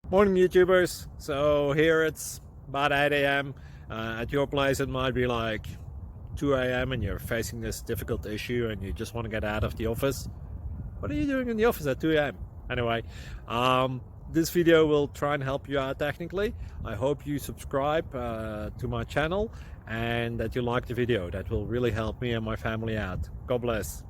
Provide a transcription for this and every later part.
Morning, YouTubers. So here it's about 8 a.m. At your place, it might be like 2 a.m. and you're facing this difficult issue and you just want to get out of the office. What are you doing in the office at 2 a.m.? Anyway, this video will try and help you out technically. I hope you subscribe to my channel and that you like the video. That will really help me and my family out. God bless.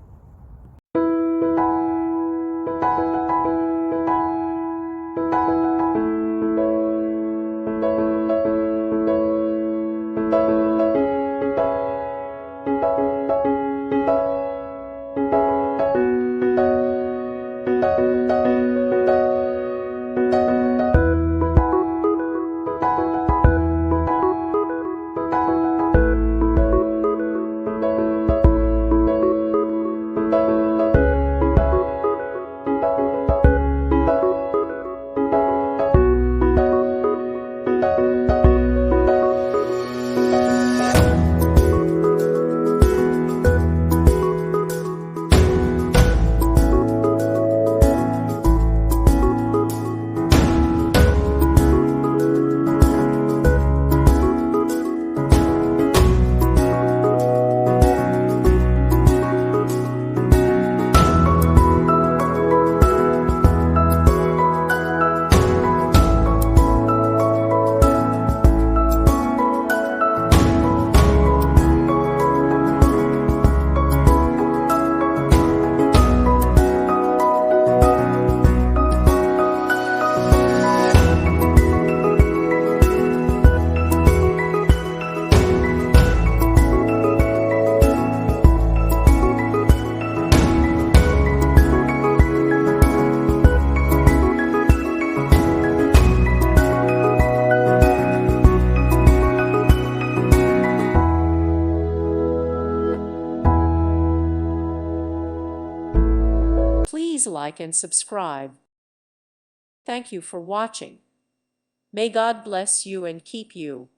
Please like and subscribe. Thank you for watching. May God bless you and keep you.